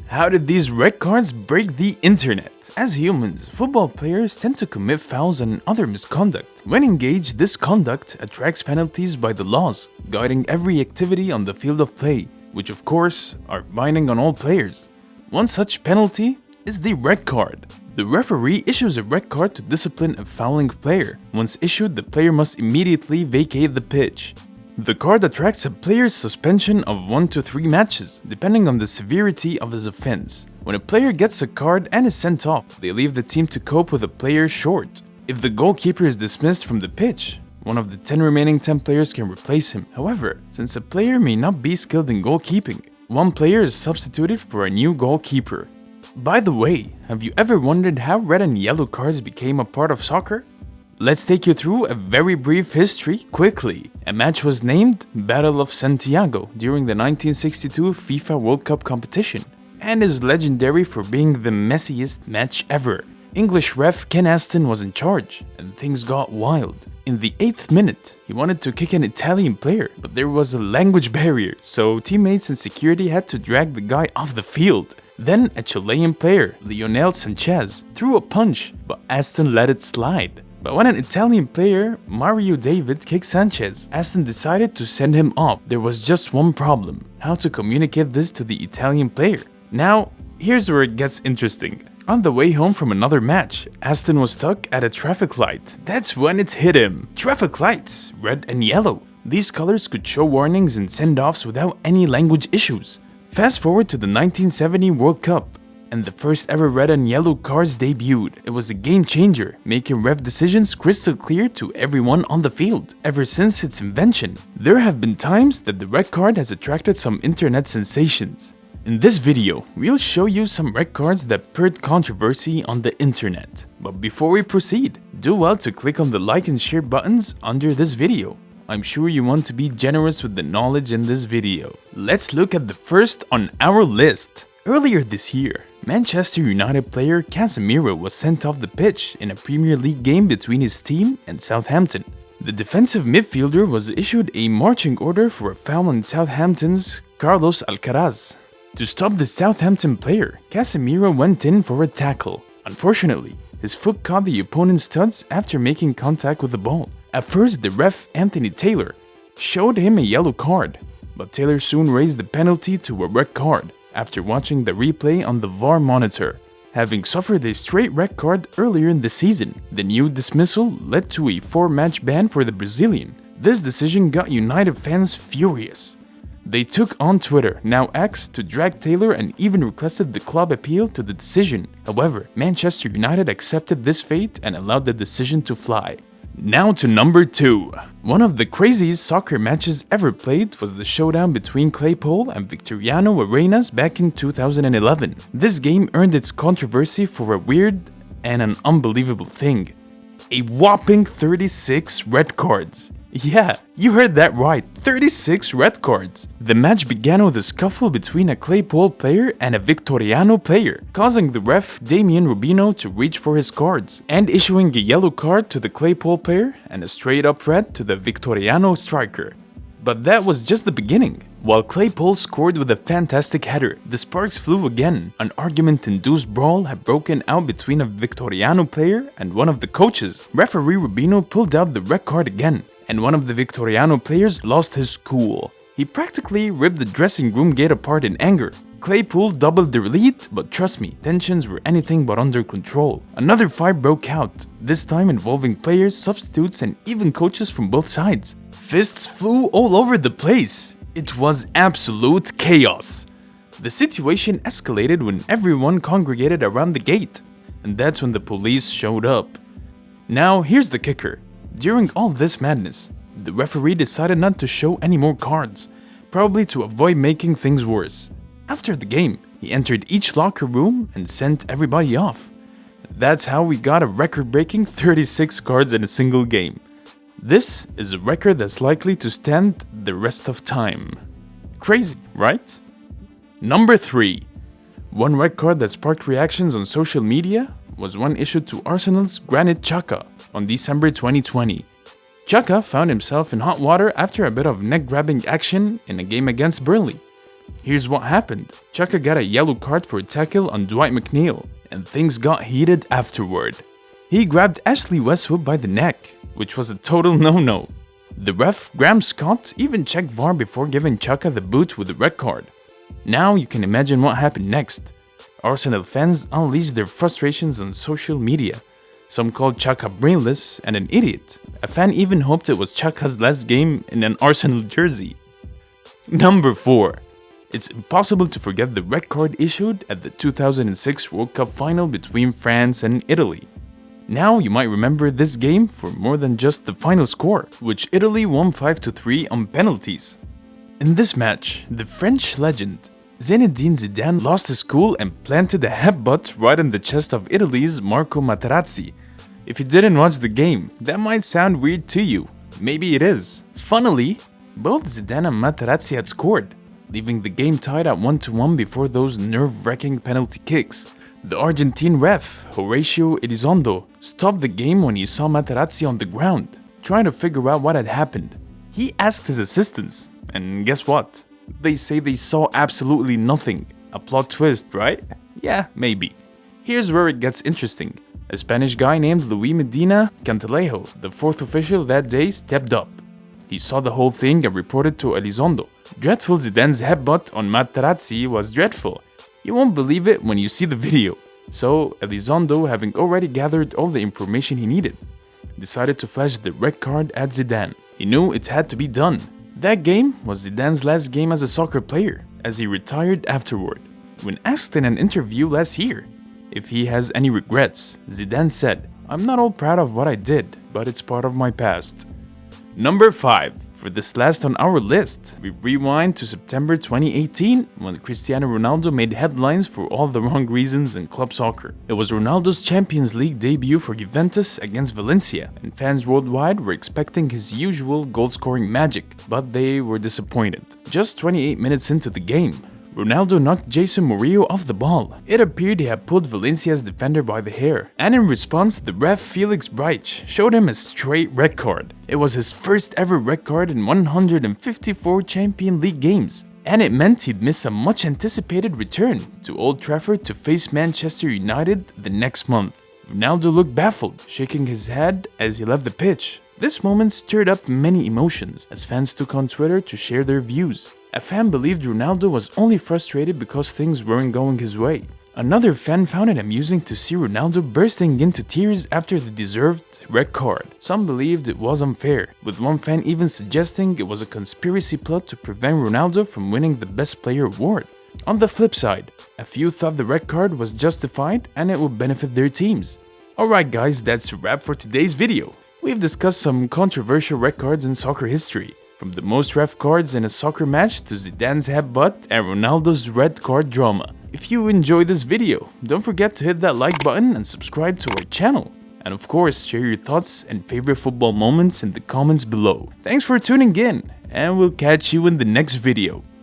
How did these red cards break the internet? As humans, football players tend to commit fouls and other misconduct. When engaged, this conduct attracts penalties by the laws, guiding every activity on the field of play, which of course are binding on all players. One such penalty is the red card. The referee issues a red card to discipline a fouling player. Once issued, the player must immediately vacate the pitch. The card attracts a player's suspension of 1 to 3 matches, depending on the severity of his offense. When a player gets a card and is sent off, they leave the team to cope with a player short. If the goalkeeper is dismissed from the pitch, one of the 10 remaining players can replace him. However, since a player may not be skilled in goalkeeping, one player is substituted for a new goalkeeper. By the way, have you ever wondered how red and yellow cards became a part of soccer? Let's take you through a very brief history quickly. A match was named Battle of Santiago during the 1962 FIFA World Cup competition and is legendary for being the messiest match ever. English ref Ken Aston was in charge and things got wild. In the 8th minute, he wanted to kick an Italian player, but there was a language barrier, so teammates and security had to drag the guy off the field. Then a Chilean player, Lionel Sanchez, threw a punch, but Aston let it slide. But when an Italian player, Mario David, kicked Sanchez, Aston decided to send him off. There was just one problem: how to communicate this to the Italian player. Now, here's where it gets interesting. On the way home from another match, Aston was stuck at a traffic light. That's when it hit him. Traffic lights, red and yellow. These colors could show warnings and send-offs without any language issues. Fast forward to the 1970 World Cup, and the first ever red and yellow cards debuted. It was a game changer, making ref decisions crystal clear to everyone on the field. Ever since its invention, there have been times that the red card has attracted some internet sensations. In this video, we'll show you some red cards that spurred controversy on the internet. But before we proceed, do well to click on the like and share buttons under this video. I'm sure you want to be generous with the knowledge in this video. Let's look at the first on our list. Earlier this year, Manchester United player Casemiro was sent off the pitch in a Premier League game between his team and Southampton. The defensive midfielder was issued a marching order for a foul on Southampton's Carlos Alcaraz. To stop the Southampton player, Casemiro went in for a tackle. Unfortunately, his foot caught the opponent's studs after making contact with the ball. At first, the ref, Anthony Taylor, showed him a yellow card, but Taylor soon raised the penalty to a red card after watching the replay on the VAR monitor. Having suffered a straight red card earlier in the season, the new dismissal led to a 4-match ban for the Brazilian. This decision got United fans furious. They took on Twitter, now X, to drag Taylor and even requested the club appeal to the decision. However, Manchester United accepted this fate and allowed the decision to fly. Now to number 2. One of the craziest soccer matches ever played was the showdown between Claypole and Victoriano Arenas back in 2011. This game earned its controversy for a weird and an unbelievable thing: a whopping 36 red cards. Yeah, you heard that right, 36 red cards. The match began with a scuffle between a Claypole player and a Victoriano player, causing the ref Damian Rubino to reach for his cards and issuing a yellow card to the Claypole player and a straight-up red to the Victoriano striker. But that was just the beginning. While Claypole scored with a fantastic header, the sparks flew again. An argument-induced brawl had broken out between a Victoriano player and one of the coaches. Referee Rubino pulled out the red card again, and one of the Victoriano players lost his cool. He practically ripped the dressing room gate apart in anger. Claypole doubled their lead, but trust me, tensions were anything but under control. Another fight broke out, this time involving players, substitutes, and even coaches from both sides. Fists flew all over the place. It was absolute chaos. The situation escalated when everyone congregated around the gate, and that's when the police showed up. Now, here's the kicker. During all this madness, the referee decided not to show any more cards, probably to avoid making things worse. After the game, he entered each locker room and sent everybody off. That's how we got a record-breaking 36 cards in a single game. This is a record that's likely to stand the rest of time. Crazy, right? Number 3. One red card that sparked reactions on social media was one issued to Arsenal's Granit Xhaka on December 2020. Xhaka found himself in hot water after a bit of neck-grabbing action in a game against Burnley. Here's what happened. Chaka got a yellow card for a tackle on Dwight McNeil, and things got heated afterward. He grabbed Ashley Westwood by the neck, which was a total no-no. The ref, Graham Scott, even checked VAR before giving Chaka the boot with the red card. Now you can imagine what happened next. Arsenal fans unleashed their frustrations on social media. Some called Chaka brainless and an idiot. A fan even hoped it was Chaka's last game in an Arsenal jersey. Number 4. It's impossible to forget the red card issued at the 2006 World Cup final between France and Italy. Now you might remember this game for more than just the final score, which Italy won 5-3 on penalties. In this match, the French legend Zinedine Zidane lost his cool and planted a headbutt right in the chest of Italy's Marco Materazzi. If you didn't watch the game, that might sound weird to you. Maybe it is. Funnily, both Zidane and Materazzi had scored, leaving the game tied at 1-1 before those nerve-wracking penalty kicks. The Argentine ref, Horacio Elizondo, stopped the game when he saw Materazzi on the ground, trying to figure out what had happened. He asked his assistants, and guess what? They say they saw absolutely nothing. A plot twist, right? Yeah, maybe. Here's where it gets interesting. A Spanish guy named Luis Medina Cantalejo, the fourth official that day, stepped up. He saw the whole thing and reported to Elizondo. Dreadful Zidane's headbutt on Materazzi was dreadful. You won't believe it when you see the video. So, Elizondo, having already gathered all the information he needed, decided to flash the red card at Zidane. He knew it had to be done. That game was Zidane's last game as a soccer player, as he retired afterward. When asked in an interview last year if he has any regrets, Zidane said, "I'm not all proud of what I did, but it's part of my past." Number 5. For this last on our list, we rewind to September 2018 when Cristiano Ronaldo made headlines for all the wrong reasons in club soccer. It was Ronaldo's Champions League debut for Juventus against Valencia, and fans worldwide were expecting his usual goal-scoring magic, but they were disappointed. Just 28 minutes into the game, Ronaldo knocked Jason Murillo off the ball. It appeared he had pulled Valencia's defender by the hair, and in response, the ref Felix Breich showed him a straight red card. It was his first ever red card in 154 Champions League games, and it meant he'd miss a much anticipated return to Old Trafford to face Manchester United the next month. Ronaldo looked baffled, shaking his head as he left the pitch. This moment stirred up many emotions as fans took on Twitter to share their views. A fan believed Ronaldo was only frustrated because things weren't going his way. Another fan found it amusing to see Ronaldo bursting into tears after the deserved red card. Some believed it was unfair, with one fan even suggesting it was a conspiracy plot to prevent Ronaldo from winning the Best Player award. On the flip side, a few thought the red card was justified and it would benefit their teams. Alright guys, that's a wrap for today's video. We've discussed some controversial red cards in soccer history. From the most ref cards in a soccer match to Zidane's headbutt and Ronaldo's red card drama. If you enjoyed this video, don't forget to hit that like button and subscribe to our channel. And of course, share your thoughts and favorite football moments in the comments below. Thanks for tuning in, and we'll catch you in the next video.